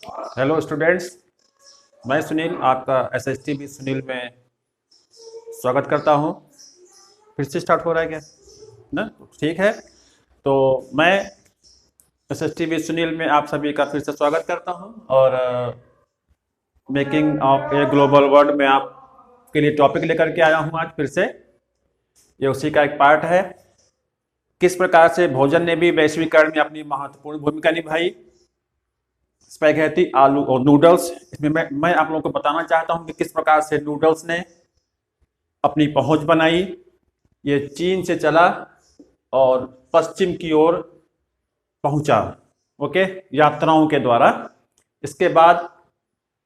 Hello students, मैं सुनील आपका SST भी सुनील में स्वागत करता हूं। फिर से स्टार्ट हो रहा है क्या? ना, ठीक है। तो मैं एसएसटी भी सुनील में आप सभी का फिर से स्वागत करता हूं और making of a global world में आपके लिए टॉपिक लेकर के आया हूं आज फिर से। ये उसी का एक पार्ट है। किस प्रकार से भोजन ने भी वैश्वीकरण में अपनी महत्वपूर्ण भूमिका निभाई। स्पैगेटी, आलू और नूडल्स, इसमें मैं आप लोगों को बताना चाहता हूं कि किस प्रकार से नूडल्स ने अपनी पहुंच बनाई। ये चीन से चला और पश्चिम की ओर पहुंचा, ओके, यात्राओं के द्वारा। इसके बाद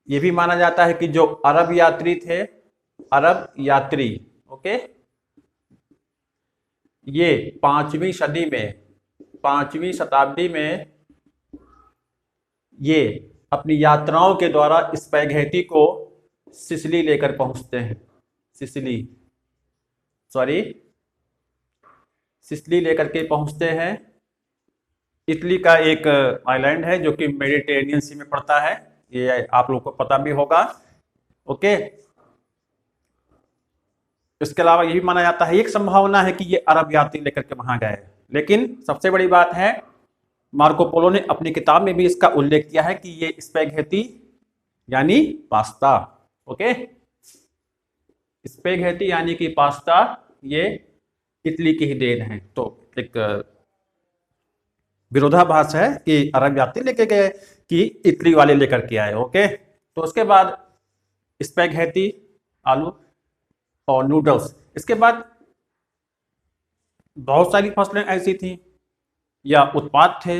ये भी माना जाता है कि जो अरब यात्री थे, अरब यात्री, ओके, ये पांचवी शताब्दी में ये अपनी यात्राओं के द्वारा स्पैगेटी को सिसिली लेकर पहुंचते हैं। सिसिली, सॉरी, सिसिली लेकर के पहुंचते हैं। इटली का एक आइलैंड है जो कि मेडिटेरेनियन सी में पड़ता है, ये आप लोग को पता भी होगा, ओके। इसके अलावा ये भी माना जाता है, एक संभावना है कि ये अरब यात्री लेकर के वहां गए। लेकिन सबसे बड़ी बात है, मार्को पोलो ने अपनी किताब में भी इसका उल्लेख किया है कि ये स्पैगेटी यानी पास्ता, ओके, स्पैगेटी यानी कि पास्ता, ये इटली की ही देन है। तो एक विरोधाभास है कि अरब यात्री लेके गए कि इटली वाले लेकर के आए, ओके। तो उसके बाद स्पैगेटी, आलू और नूडल्स। इसके बाद बहुत सारी फसलें ऐसी थी या उत्पाद थे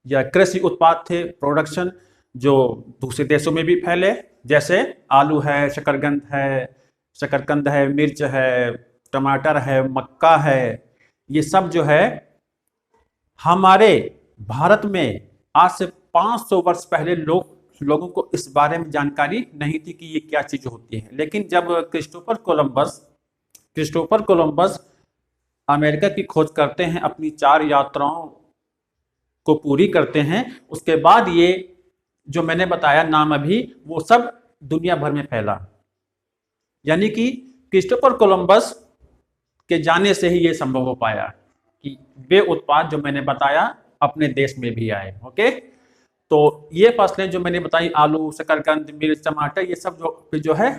या कृषि उत्पाद थे, प्रोडक्शन, जो दूसरे देशों में भी फैले। जैसे आलू है, शकरकंद है, मिर्च है, टमाटर है, मक्का है। ये सब जो है हमारे भारत में आज से 500 वर्ष पहले लोगों को इस बारे में जानकारी नहीं थी कि ये क्या चीज होती है। लेकिन जब क्रिस्टोफर कोलंबस अमेरिका की खोज करते हैं, अपनी 4 यात्राओं को पूरी करते हैं, उसके बाद ये जो मैंने बताया नाम अभी, वो सब दुनिया भर में फैला। यानी कि क्रिस्टोफर कोलंबस के जाने से ही ये संभव हो पाया कि वे उत्पाद जो मैंने बताया अपने देश में भी आए, ओके। तो ये फसलें जो मैंने बताई, आलू, शकरकंद, मिर्च, टमाटर, ये सब जो है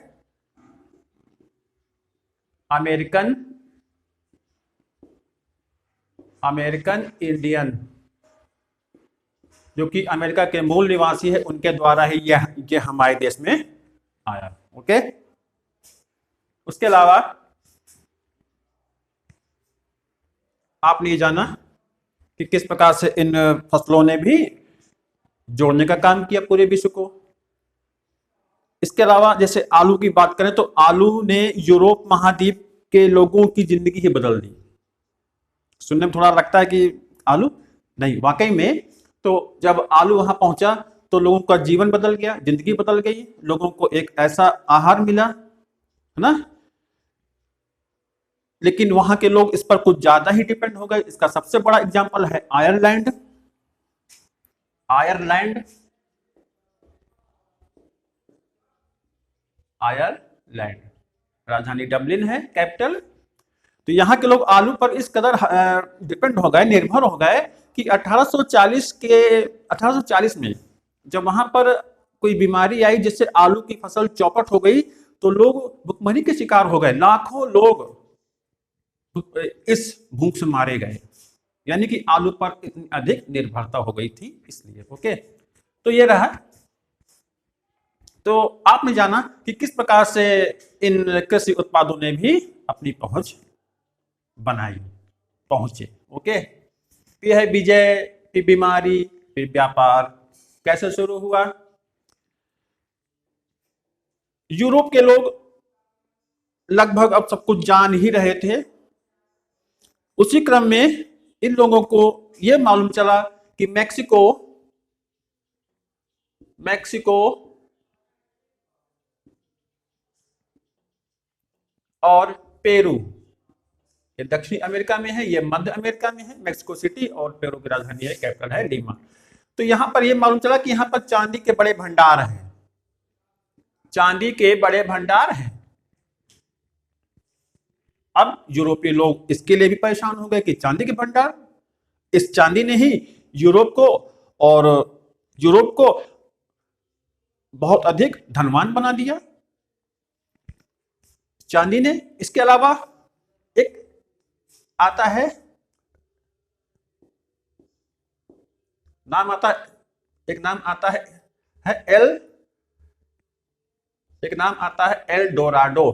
अमेरिकन इंडियन, जो कि अमेरिका के मूल निवासी है, उनके द्वारा ही ये हमारे देश में आया, ओके। उसके अलावा आपने ये जाना कि किस प्रकार से इन फसलों ने भी जोड़ने का काम किया पूरे विश्व को। इसके अलावा जैसे आलू की बात करें तो आलू ने यूरोप महाद्वीप के लोगों की जिंदगी ही बदल दी। सुनने में थोड़ा लगता है कि आलू नहीं, वाकई में तो जब आलू वहां पहुंचा तो लोगों का जीवन बदल गया, जिंदगी बदल गई, लोगों को एक ऐसा आहार मिला, है ना। लेकिन वहां के लोग इस पर कुछ ज्यादा ही डिपेंड हो गए। इसका सबसे बड़ा एग्जांपल है आयरलैंड। आयरलैंड आयरलैंड राजधानी डबलिन है, कैपिटल। तो यहाँ के लोग आलू पर इस कदर डिपेंड हो गए, निर्भर हो गए कि 1840 में जब वहां पर कोई बीमारी आई जिससे आलू की फसल चौपट हो गई, तो लोग भुखमरी के शिकार हो गए। लाखों लोग इस भूख से मारे गए, यानी कि आलू पर इतनी अधिक निर्भरता हो गई थी, इसलिए, ओके। तो ये रहा। तो आपने जाना कि किस प्रकार से इन कृषि उत्पादों ने भी अपनी पहुंच बनाई, पहुंचे, ओके। फिर है विजय, फिर बीमारी, फिर व्यापार। कैसे शुरू हुआ? यूरोप के लोग लगभग अब सब कुछ जान ही रहे थे। उसी क्रम में इन लोगों को यह मालूम चला कि मैक्सिको मैक्सिको और पेरू, ये दक्षिणी अमेरिका में है, ये मध्य अमेरिका में है। मैक्सिको सिटी और पेरू की राजधानी है, कैपिटल है लीमा। तो यहां पर ये मालूम चला कि यहां पर चांदी के बड़े भंडार हैं, चांदी के बड़े भंडार हैं। अब यूरोपीय लोग इसके लिए भी परेशान हो गए कि चांदी के भंडार, इस चांदी ने ही यूरोप को और यूरोप को बहुत अधिक धनवान बना दिया, चांदी ने। इसके अलावा एक आता है, नाम आता है, एक नाम आता है एक नाम आता है एल डोराडो।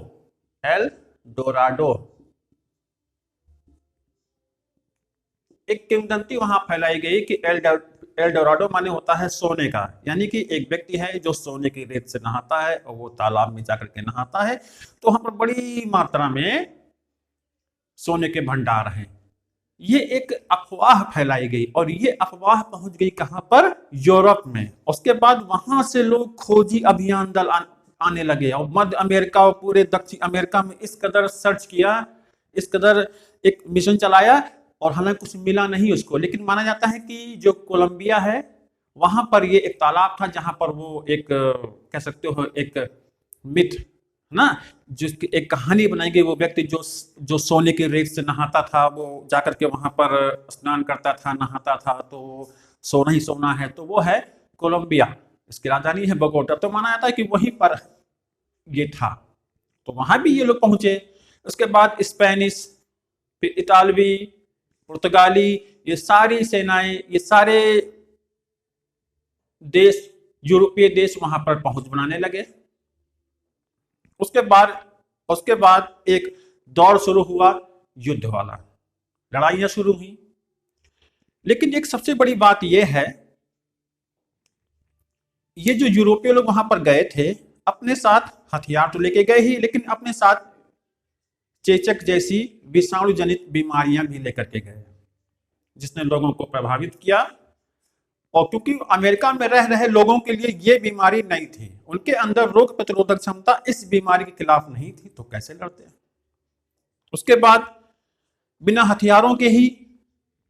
एल डोराडो एक किंवदंती वहां फैलाई गई कि एल डोराडो माने होता है सोने का, यानी कि एक व्यक्ति है जो सोने की रेत से नहाता है और वो तालाब में जाकर के नहाता है, तो वहां पर बड़ी मात्रा में सोने के भंडार हैं। ये एक अफवाह फैलाई गई और ये अफवाह पहुंच गई कहां पर, यूरोप में। उसके बाद वहां से लोग खोजी अभियान दल आने लगे और मध्य अमेरिका और पूरे दक्षिण अमेरिका में इस कदर सर्च किया, इस कदर एक मिशन चलाया, और हालांकि कुछ मिला नहीं उसको, लेकिन माना जाता है कि जो कोलंबिया है वहां पर ये एक तालाब था जहां पर वो एक कह सकते हो एक मिथ ना, जिसकी एक कहानी बनाई गई, वो व्यक्ति जो सोने की रेत से नहाता था, वो जाकर के वहां पर स्नान करता था, नहाता था, तो सोना ही सोना है, तो वो है कोलंबिया, इसकी राजधानी है बोगोटा। तो माना जाता है कि वहीं पर ये था, तो वहां भी ये लोग पहुंचे। उसके बाद स्पेनिश, फिर इतालवी, पुर्तगाली, ये सारी सेनाएं, ये सारे देश, यूरोपीय देश वहां पर पहुंच बनाने लगे। उसके बाद एक दौर शुरू हुआ, युद्ध वाला, लड़ाइयां शुरू हुई। लेकिन एक सबसे बड़ी बात यह है, ये जो यूरोपीय लोग वहां पर गए थे, अपने साथ हथियार तो लेके गए ही, लेकिन अपने साथ चेचक जैसी विषाणु जनित बीमारियां भी लेकर के गए, जिसने लोगों को प्रभावित किया। और क्योंकि अमेरिका में रह रहे लोगों के लिए ये बीमारी नहीं थी, उनके अंदर रोग प्रतिरोधक क्षमता इस बीमारी के खिलाफ नहीं थी, तो कैसे लड़ते हैं। उसके बाद बिना हथियारों के ही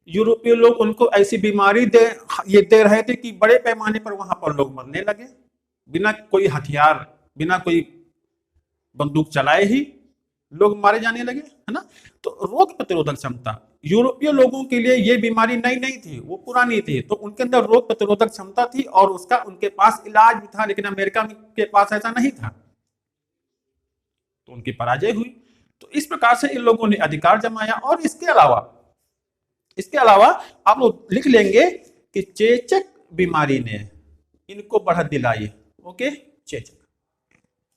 यूरोपीय लोग उनको ऐसी बीमारी दे रहे थे कि बड़े पैमाने पर वहां पर लोग मरने लगे, बिना कोई हथियार, बिना कोई बंदूक चलाए ही लोग मारे जाने लगे, है ना। तो रोग प्रतिरोधक क्षमता, यूरोपीय लोगों के लिए ये बीमारी नई नहीं थी, वो पुरानी थी, तो उनके अंदर रोग प्रतिरोधक क्षमता थी और उसका उनके पास इलाज भी था, लेकिन अमेरिका के पास ऐसा नहीं था, तो उनकी पराजय हुई। तो इस प्रकार से इन लोगों ने अधिकार जमाया। और इसके अलावा आप लोग लिख लेंगे कि चेचक बीमारी ने इनको बढ़त दिलाई। ओके, चेचक,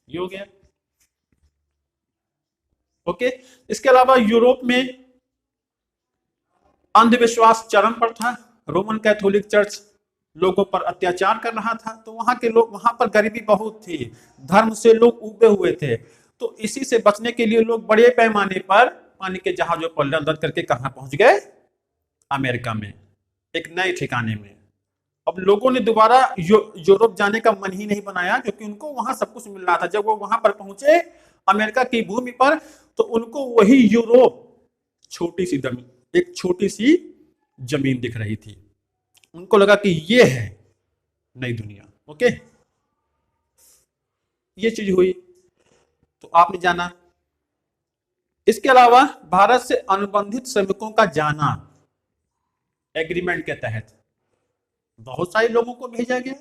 ये हो गया। ओके, इसके अलावा यूरोप में अंधविश्वास चरम पर था, रोमन कैथोलिक चर्च लोगों पर अत्याचार कर रहा था, तो वहां के लोग, वहां पर गरीबी बहुत थी, धर्म से लोग उबे हुए थे, तो इसी से बचने के लिए लोग बड़े पैमाने पर पानी के जहाजों पर लद करके कहां पहुंच गए, अमेरिका में, एक नए ठिकाने में। अब लोगों ने दोबारा यूरोप जाने का मन ही नहीं बनाया, क्योंकि उनको वहां सब कुछ मिल रहा था। जब वो वहां पर पहुंचे अमेरिका की भूमि पर, तो उनको वही यूरोप एक छोटी सी जमीन दिख रही थी, उनको लगा कि ये है नई दुनिया। ओके, ये चीज हुई, तो आपने जाना। इसके अलावा भारत से अनुबंधित श्रमिकों का जाना, एग्रीमेंट के तहत बहुत सारे लोगों को भेजा गया।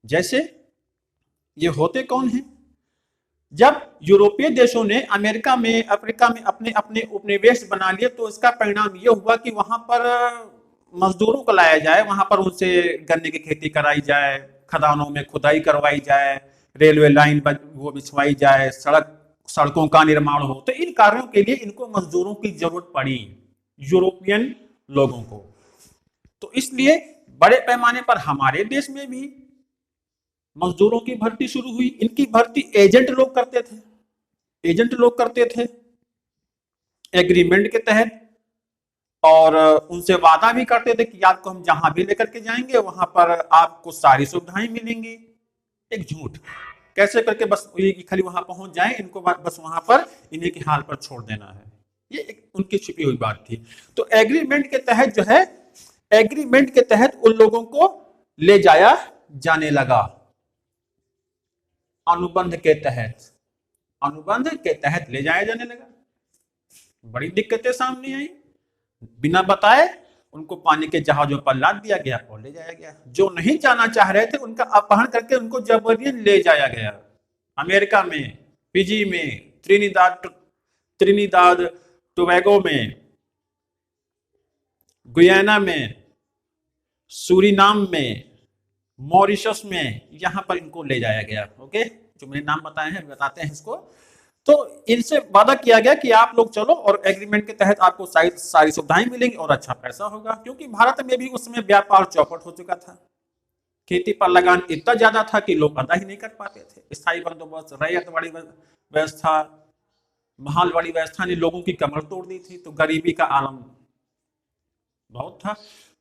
जैसे ये होते कौन हैं, जब यूरोपीय देशों ने अमेरिका में, अफ्रीका में अपने अपने उपनिवेश बना लिए, तो इसका परिणाम यह हुआ कि वहां पर मजदूरों को लाया जाए, वहां पर उनसे गन्ने की खेती कराई जाए, खदानों में खुदाई करवाई जाए, रेलवे लाइन वो बिछवाई जाए, सड़कों का निर्माण हो। तो इन कार्यों के लिए इनको मजदूरों की जरूरत पड़ी, यूरोपियन लोगों को। तो इसलिए बड़े पैमाने पर हमारे देश में भी मजदूरों की भर्ती शुरू हुई। इनकी भर्ती एजेंट लोग करते थे एग्रीमेंट के तहत, और उनसे वादा भी करते थे कि आपको हम जहां भी लेकर के जाएंगे वहां पर आपको सारी सुविधाएं मिलेंगी। एक झूठ, कैसे करके बस ये खाली वहां पहुंच जाए, इनको बस वहां पर इन्हीं के हाल पर छोड़ देना है, ये एक उनकी छिपी हुई बात थी। तो एग्रीमेंट के तहत जो है एग्रीमेंट के तहत उन लोगों को ले जाया जाने लगा। अनुबंध के तहत, अनुबंध के तहत ले जाया जाने लगा। बड़ी दिक्कतें सामने आई, बिना बताए उनको पानी के जहाजों पर लाद दिया गया और ले जाया गया। जो नहीं जाना चाह रहे थे उनका अपहरण करके उनको जबरन ले जाया गया। अमेरिका में, फिजी में, त्रिनिदाद टोबैगो में, गुयाना में, सूरीनाम में, मॉरिशस में, यहां पर इनको ले जाया गया। ओके, जो मैंने नाम बताए हैं बताते हैं इसको। तो इनसे वादा किया गया कि आप लोग चलो और एग्रीमेंट के तहत आपको सारी सुविधाएं मिलेंगी और अच्छा पैसा होगा, क्योंकि भारत में भी उस समय व्यापार चौपट हो चुका था। खेती पर लगान इतना ज्यादा था कि लोग अदा ही नहीं कर पाते थे। स्थायी बंदोबस्त, रैयत वाली व्यवस्था, महाल वाली व्यवस्था ने लोगों की कमर तोड़ दी थी, तो गरीबी का आलम बहुत था।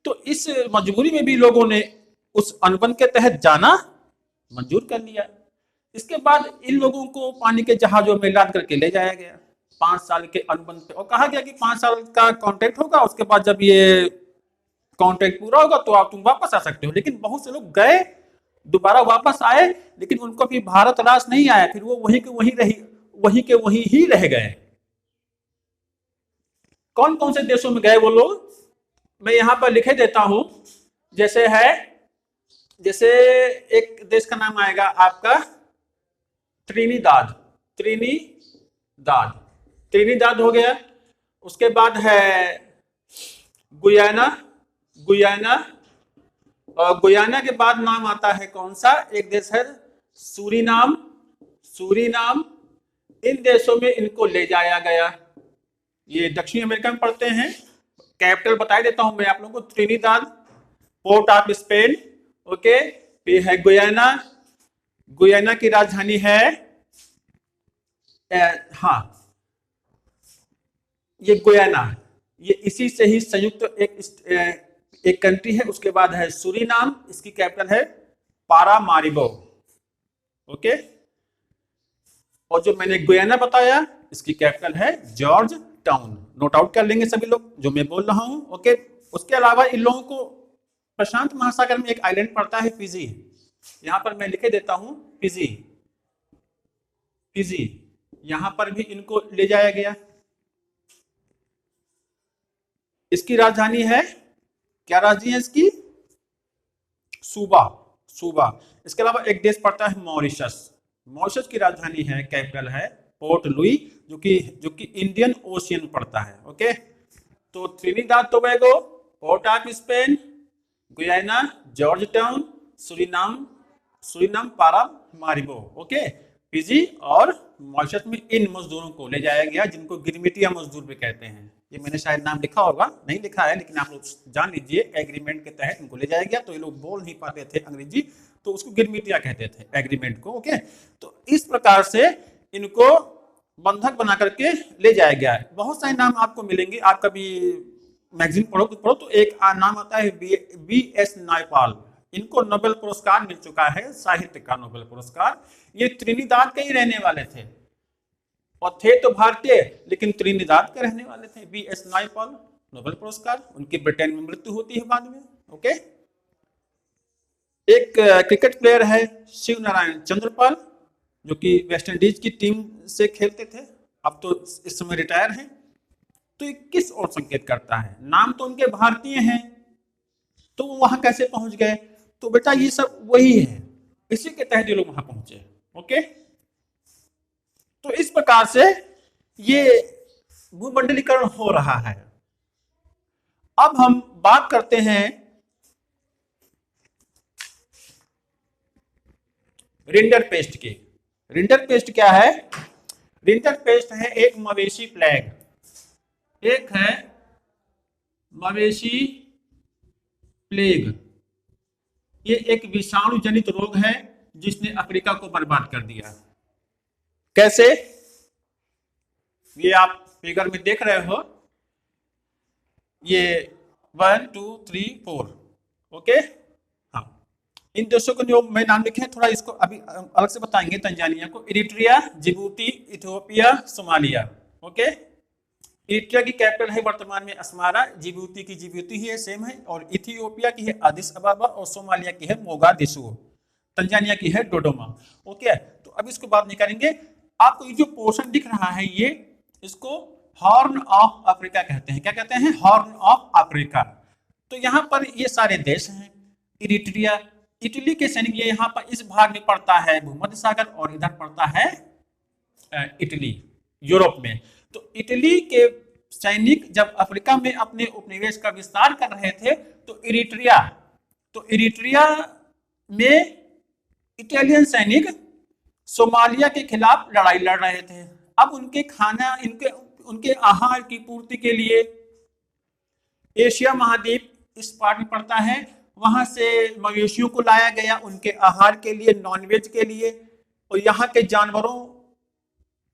तो इस मजबूरी में भी लोगों ने उस अनुबंध के तहत जाना मंजूर कर लिया। इसके बाद इन लोगों को पानी के जहाजों में लाद करके ले जाया गया 5 साल के अनुबंध पे, और कहा गया कि 5 साल का कॉन्ट्रैक्ट होगा, उसके बाद जब ये कॉन्ट्रैक्ट पूरा होगा तो आप तुम वापस आ सकते हो। लेकिन बहुत से लोग गए, दोबारा वापस आए, लेकिन उनको भी भारत रास नहीं आया, फिर वो वहीं के वहीं ही रह गए। कौन कौन से देशों में गए वो लोग, मैं यहां पर लिखे देता हूं। जैसे एक देश का नाम आएगा आपका त्रिनिदाद हो गया। उसके बाद है गुयाना, और गुयाना के बाद नाम आता है कौन सा, एक देश है सूरीनाम। इन देशों में इनको ले जाया गया। ये दक्षिण अमेरिका में पड़ते हैं। कैपिटल बता देता हूं मैं आप लोगों को, Trinidad, port of Spain. Okay, ये है गुयाना की राजधानी है ये गुयाना, ये इसी से ही संयुक्त एक कंट्री है। उसके बाद है सूरीनाम, इसकी कैपिटल है पारामारिबो। ओके, और जो मैंने गुयाना बताया इसकी कैपिटल है जॉर्ज टाउन। नोट आउट कर लेंगे सभी लोग जो मैं बोल रहा हूं। ओके, उसके अलावा इन लोगों को प्रशांत महासागर में एक आइलैंड पड़ता है फिजी, यहां पर मैं लिखे देता हूं फिजी। यहां पर भी इनको ले जाया गया। इसकी राजधानी है, क्या राजधानी है इसकी, सूबा। इसके अलावा एक देश पड़ता है मॉरिशस की राजधानी है, कैपिटल है पोर्ट लुई, जो कि इंडियन ओशियन पड़ता है। ओके, तो Trinidad Tobago, port of Spain, Guyana, George town, Suriname, Paramaribo. Okay, Fiji और मॉरिशस में इन मजदूरों को ले जाया गया, जिनको गिरमिटिया मजदूर भी कहते हैं। ये मैंने शायद नाम लिखा होगा, नहीं लिखा है, लेकिन आप लोग जान लीजिए। एग्रीमेंट के तहत इनको ले जाया गया। तो ये लोग बोल नहीं पाते थे अंग्रेजी, तो उसको गिरमिटिया कहते थे एग्रीमेंट को। ओके, तो इस प्रकार से इनको बंधक बना करके ले जाया गया है। बहुत सारे नाम आपको मिलेंगे, आप कभी मैगजीन पढ़ो तो एक नाम आता है BS नायपाल। इनको नोबेल पुरस्कार मिल चुका है, साहित्य का नोबेल पुरस्कार। ये त्रिनिदाद के ही रहने वाले थे, और थे तो भारतीय लेकिन त्रिनिदाद के रहने वाले थे। BS नायपाल, नोबेल पुरस्कार, उनकी ब्रिटेन में मृत्यु होती है बाद में। ओके, एक क्रिकेट प्लेयर है शिव नारायण चंद्रपाल, जो कि वेस्ट इंडीज की टीम से खेलते थे, अब तो इस समय रिटायर हैं। तो ये किस ओर संकेत करता है, नाम तो उनके भारतीय हैं, तो वो वहां कैसे पहुंच गए, तो बेटा ये सब वही है, इसी के तहत ये लोग वहां पहुंचे। ओके, तो इस प्रकार से ये भूमंडलीकरण हो रहा है। अब हम बात करते हैं रिंडरपेस्ट की। रिंडरपेस्ट क्या है, रिंडरपेस्ट है एक मवेशी प्लेग, एक है मवेशी प्लेग। ये एक विषाणु जनित रोग है जिसने अफ्रीका को बर्बाद कर दिया। कैसे, ये आप फिगर में देख रहे हो, ये 1 2 3 4। ओके, हाँ, इन देशों को जो मैं नाम लिखे हैं, थोड़ा इसको अभी अलग से बताएंगे। तंजानिया को, Eritrea, Djibouti, Ethiopia, Somalia. Okay, Eritrea की कैपिटल है वर्तमान में अस्मारा, जिबूती की जिबूती ही है, सेम है, और इथियोपिया की है अदिस अबाबा, और सोमालिया की है मोगादिशु, तंजानिया की है डोडोमा। ओके, तो अब इसको बात नहीं करेंगे। आपको ये जो पोर्शन दिख रहा है ये, इसको हॉर्न ऑफ अफ्रीका कहते हैं। क्या कहते हैं? Horn of Africa. तो यहाँ पर ये सारे देश हैं। इरिट्रिया, इटली के सैनिक, ये यहाँ पर इस भाग में पड़ता है भूमध्य सागर, और इधर पड़ता है इटली, यूरोप में। तो इटली के सैनिक जब अफ्रीका में अपने उपनिवेश का विस्तार कर रहे थे, तो इरिट्रिया में इटालियन सैनिक सोमालिया के खिलाफ लड़ाई लड़ रहे थे। अब उनके खाना, उनके आहार की पूर्ति के लिए एशिया महाद्वीप इस पार्ट में पड़ता है, वहां से मवेशियों को लाया गया उनके आहार के लिए, नॉनवेज के लिए। और यहाँ के जानवरों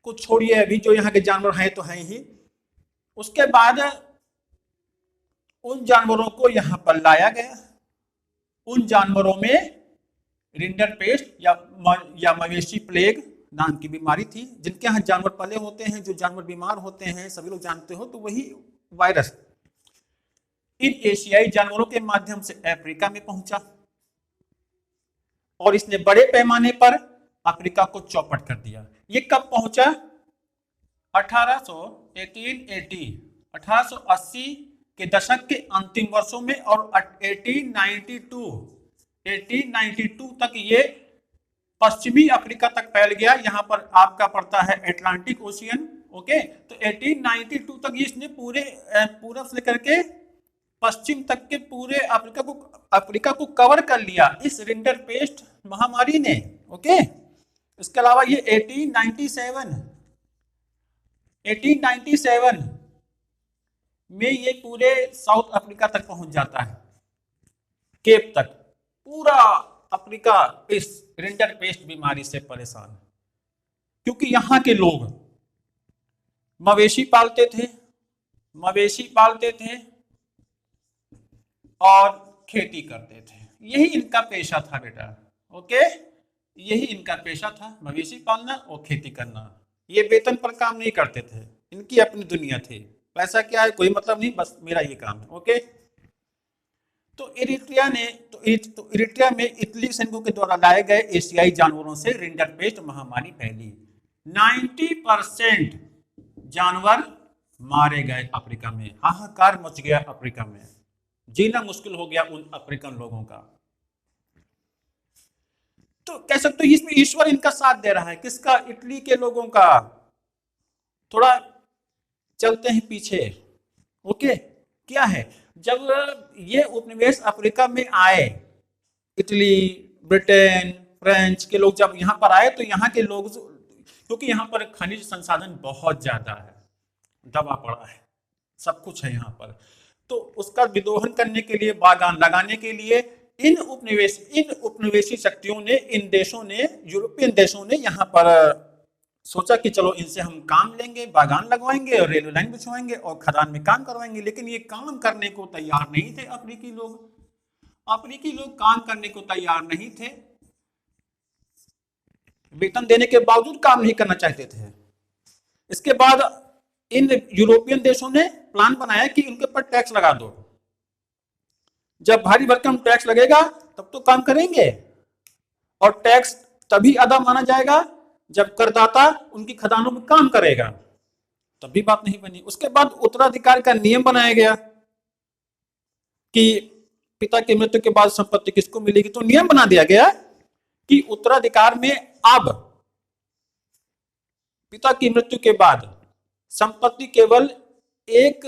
को छोड़िए, अभी जो यहाँ के जानवर हैं तो हैं ही, उसके बाद उन जानवरों को यहाँ पर लाया गया। उन जानवरों में रिंडरपेस्ट या मवेशी प्लेग नाम की बीमारी थी। जिनके यहाँ जानवर पले होते हैं, जो जानवर बीमार होते हैं, सभी लोग जानते हो, तो वही वायरस इन एशियाई जानवरों के माध्यम से अफ्रीका में पहुंचा, और इसने बड़े पैमाने पर अफ्रीका को चौपट कर दिया। ये कब पहुंचा? 1880 के दशक के अंतिम वर्षों में, और 1892 तक ये पश्चिमी अफ्रीका तक फैल गया। यहाँ पर आपका पड़ता है अटलांटिक ओशियन। ओके, तो 1892 तक इसने पूरे पूरब से लेकर के पश्चिम तक के पूरे अफ्रीका को कवर कर लिया इस रिंडरपेस्ट महामारी ने। ओके, इसके अलावा ये 1897 में ये पूरे साउथ अफ्रीका तक पहुंच जाता है, केप तक। पूरा अफ्रीका इस रिंडरपेस्ट बीमारी से परेशान, क्योंकि यहाँ के लोग मवेशी पालते थे और खेती करते थे। यही इनका पेशा था बेटा। ओके, यही इनका पेशा था, मवेशी पालना और खेती करना। ये वेतन पर काम नहीं करते थे, इनकी अपनी दुनिया थी। पैसा क्या है कोई मतलब नहीं, बस मेरा ये काम है। ओके, तो इरिट्रिया में इटली सैनिकों के द्वारा लाए गए एशियाई जानवरों से रिंडरपेस्ट महामारी फैली। 90% जानवर मारे गए अफ्रीका में। हाहाकार मच गया अफ्रीका में, जीना मुश्किल हो गया उन अफ्रीकन लोगों का। तो कह सकते हो इसमें ईश्वर इनका साथ दे रहा है। किसका? इटली के लोगों का। थोड़ा चलते हैं पीछे। ओके, क्या है, जब ये उपनिवेश अफ्रीका में आए, इटली, ब्रिटेन, फ्रेंच के लोग जब यहाँ पर आए, तो यहाँ के लोग, क्योंकि यहाँ पर खनिज संसाधन बहुत ज्यादा है, दबा पड़ा है, सब कुछ है यहाँ पर, तो उसका विदोहन करने के लिए, बागान लगाने के लिए इन उपनिवेशी शक्तियों ने, इन देशों ने, यूरोपियन देशों ने यहाँ पर सोचा कि चलो इनसे हम काम लेंगे, बागान लगवाएंगे और रेलवे लाइन बिछवाएंगे और खदान में काम करवाएंगे। लेकिन ये काम करने को तैयार नहीं थे अफ्रीकी लोग काम करने को तैयार नहीं थे। वेतन देने के बावजूद काम नहीं करना चाहते थे। इसके बाद इन यूरोपियन देशों ने प्लान बनाया कि उनके ऊपर टैक्स लगा दो। जब भारी भरकम टैक्स लगेगा तब तो काम करेंगे, और टैक्स तभी अदा माना जाएगा जब करदाता उनकी खदानों में काम करेगा। तभी बात नहीं बनी। उसके बाद उत्तराधिकार का नियम बनाया गया कि पिता की मृत्यु के बाद संपत्ति किसको मिलेगी। तो नियम बना दिया गया कि उत्तराधिकार में अब पिता की मृत्यु के बाद संपत्ति केवल एक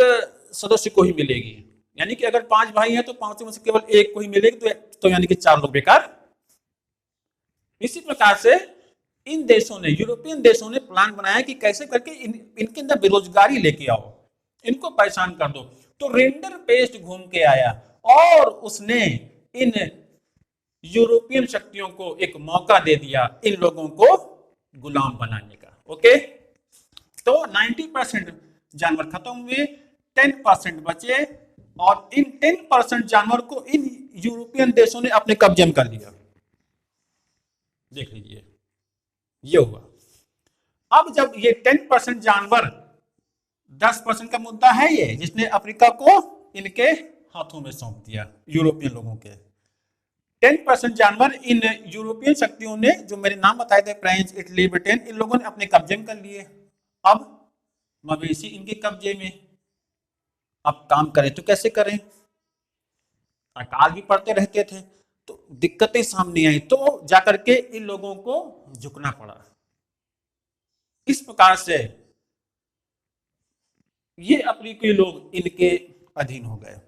सदस्य को ही मिलेगी। यानी कि अगर 5 भाई हैं तो 5 में से केवल एक को ही मिलेगी, तो यानी कि 4 लोग बेकार। इसी प्रकार से इन देशों ने, यूरोपियन देशों ने प्लान बनाया कि कैसे करके इनके अंदर बेरोजगारी लेके आओ, इनको परेशान कर दो। तो रिंडरपेस्ट घूम के आया और उसने इन यूरोपियन शक्तियों को एक मौका दे दिया इन लोगों को गुलाम बनाने का। ओके, तो 90% जानवर खत्म हुए, 10% बचे, और इन 10% जानवर को इन यूरोपियन देशों ने अपने कब्जे में कर लिया। देख लीजिए ये हुआ। अब जब ये 10% जानवर 10% का मुद्दा है ये, जिसने अफ्रीका को इनके हाथों में सौंप दिया, यूरोपियन लोगों के। 10% जानवर इन यूरोपियन शक्तियों ने, जो मेरे नाम बताए थे, फ्रांस, इटली, ब्रिटेन, इन लोगों ने अपने कब्जे में कर लिए। अब मवेशी इनके कब्जे में, अब काम करें तो कैसे करें, अकाल भी पड़ते रहते थे, तो दिक्कतें सामने आई, तो जाकर के इन लोगों को झुकना पड़ा। इस प्रकार से ये अफ्रीकी लोग इनके अधीन हो गए।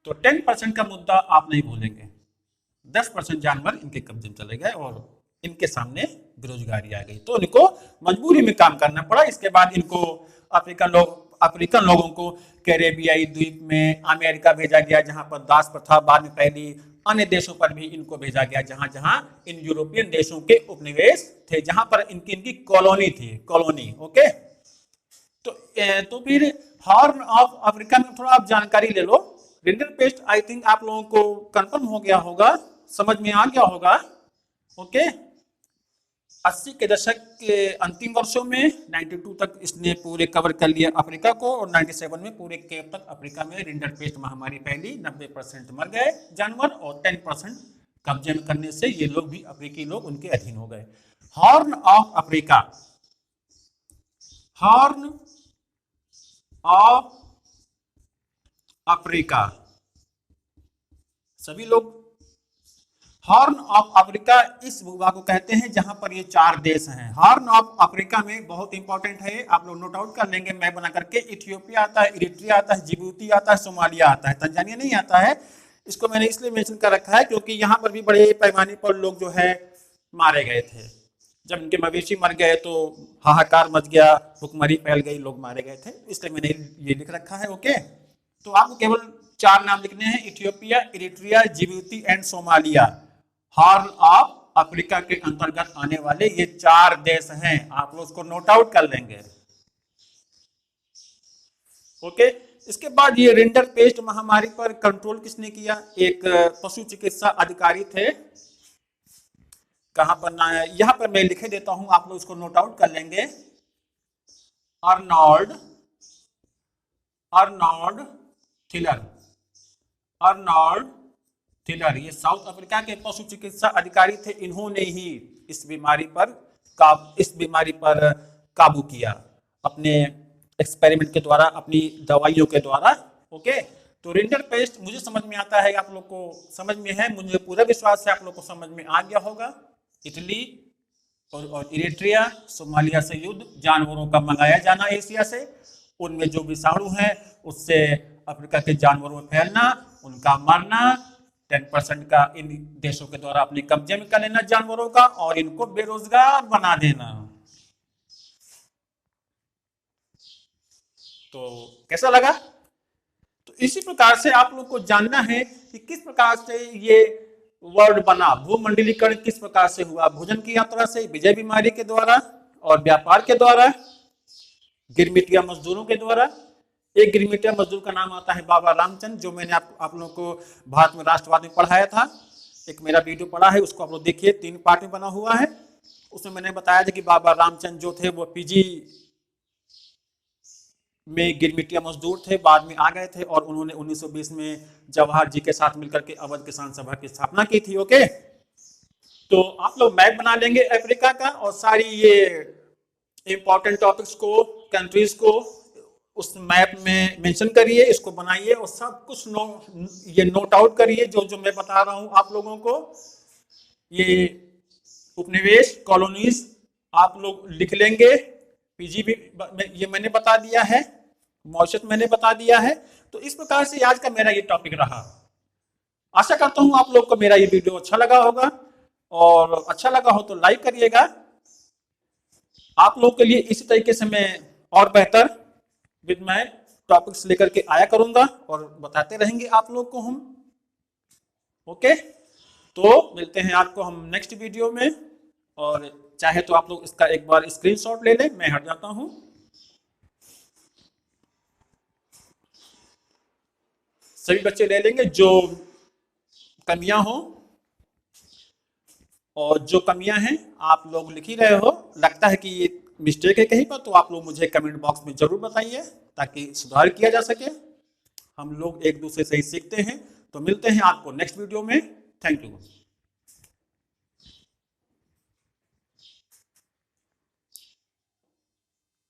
तो 10% का मुद्दा आप नहीं भूलेंगे, 10% जानवर इनके कब्जे में चले गए और इनके सामने बेरोजगारी आ गई, तो इनको मजबूरी में काम करना पड़ा। इसके बाद इनको अफ्रीकन लोगों को कैरेबियाई द्वीप में, अमेरिका भेजा गया, जहां पर दास प्रथा बाद में फैली। अन्य देशों पर भी इनको भेजा गया, जहां जहां इन यूरोपियन देशों के उपनिवेश थे, जहां पर इनकी कॉलोनी थी, कॉलोनी। ओके, तो फिर हॉर्न ऑफ अफ्रीका में थोड़ा आप जानकारी ले लो। रिंडरपेस्ट आई थिंक आप लोगों को कंफर्म हो गया होगा, समझ में आ गया होगा। ओके, 80 के दशक के अंतिम वर्षों में 92 तक इसने पूरे कवर कर लिया अफ्रीका को, और 97 में पूरे केप तक अफ्रीका में रिंडरपेस्ट महामारी फैली। 90% मर गए जानवर, और 10% कब्जे में करने से ये लोग भी, अफ्रीकी लोग, उनके अधीन हो गए। Horn of Africa, horn of Africa, सभी लोग हॉर्न ऑफ अफ्रीका इस भूभाग को कहते हैं जहां पर ये 4 देश हैं। हॉर्न ऑफ अफ्रीका में बहुत इंपॉर्टेंट है, आप लोग नोट आउट कर लेंगे मैप बना करके। इथियोपिया आता है, इरिट्रिया आता है, जिबूती आता है, सोमालिया आता है, तंजानिया नहीं आता है। इसको मैंने इसलिए मेंशन कर रखा है क्योंकि यहाँ पर भी बड़े पैमाने पर लोग जो है मारे गए थे। जब इनके मवेशी मर गए तो हाहाकार मच गया, भुखमरी फैल गई, लोग मारे गए थे, इसलिए मैंने ये लिख रखा है। ओके, तो आपको केवल 4 नाम लिखने हैं, Ethiopia, Eritrea, Djibouti and Somalia. Horn of Africa के अंतर्गत आने वाले ये 4 देश हैं, आप लोग उसको नोट आउट कर लेंगे। ओके, इसके बाद ये रिंडरपेस्ट महामारी पर कंट्रोल किसने किया? एक पशु चिकित्सा अधिकारी थे, कहां पर ना, यहां पर मैं लिखे देता हूं, आप लोग इसको नोट आउट कर लेंगे। अर्नोल्ड अर्नोल्ड थिलर, अर्नोल्ड थिलर, ये साउथ अफ्रीका के पशु चिकित्सा अधिकारी थे। इन्होंने ही इस बीमारी पर काबू किया अपने एक्सपेरिमेंट के द्वारा, अपनी दवाइयों के द्वारा। ओके, तो रिंडरपेस्ट मुझे समझ में आता है, आप लोग को समझ में है, मुझे पूरा विश्वास है आप लोग को समझ में आ गया होगा। इटली और इरिट्रिया, सोमालिया से युद्ध, जानवरों का मंगाया जाना एशिया से, उनमें जो विषाणु है उससे अफ्रीका के जानवरों में फैलना, उनका मरना, 10% का इन देशों के द्वारा अपने कब्जे में कर लेना जानवरों का, और इनको बेरोजगार बना देना। तो कैसा लगा? तो इसी प्रकार से आप लोग को जानना है कि किस प्रकार से ये वर्ड बना, भूमंडलीकरण किस प्रकार से हुआ, भोजन की यात्रा से, विजय बीमारी के द्वारा, और व्यापार के द्वारा, गिरमिटिया मजदूरों के द्वारा। एक गिरमिटिया मजदूर का नाम आता है बाबा रामचंद्र, जो मैंने आप लोगों को भारत में राष्ट्रवाद में पढ़ाया था, एक मेरा वीडियो पढ़ा है, उसको आप लोग देखिए, 3 पार्ट में बना हुआ है। उसमें मैंने बताया था कि बाबा रामचंद्र जो थे वो पीजी में गिरमिटिया मजदूर थे, बाद में आ गए थे, और उन्होंने 1920 में जवाहर जी के साथ मिलकर के अवध किसान सभा की स्थापना की थी। ओके, तो आप लोग मैप बना लेंगे अफ्रीका का, और सारी ये इंपॉर्टेंट टॉपिक्स को, कंट्रीज को उस मैप में मेंशन करिए, इसको बनाइए, और सब कुछ ये नोट आउट करिए जो मैं बता रहा हूं आप लोगों को। ये उपनिवेश, कॉलोनीज आप लोग लिख लेंगे, पीजी भी ये मैंने बता दिया है, मॉरिशस मैंने बता दिया है। तो इस प्रकार से आज का मेरा ये टॉपिक रहा। आशा करता हूं आप लोग को मेरा ये वीडियो अच्छा लगा होगा, और अच्छा लगा हो तो लाइक करिएगा। आप लोगों के लिए इसी तरीके से मैं और बेहतर विद मैं टॉपिक्स लेकर के आया करूंगा, और बताते रहेंगे आप लोग को हम। ओके, तो मिलते हैं आपको हम नेक्स्ट वीडियो में, और चाहे तो आप लोग इसका एक बार स्क्रीनशॉट ले लें, मैं हट जाता हूं। सभी बच्चे ले लेंगे जो कमियां हो, और जो कमियां हैं आप लोग लिख ही रहे हो, लगता है कि ये मिस्टेक है कहीं पर तो आप लोग मुझे कमेंट बॉक्स में जरूर बताइए ताकि सुधार किया जा सके। हम लोग एक दूसरे से ही सीखते हैं। तो मिलते हैं आपको नेक्स्ट वीडियो में। Thank you.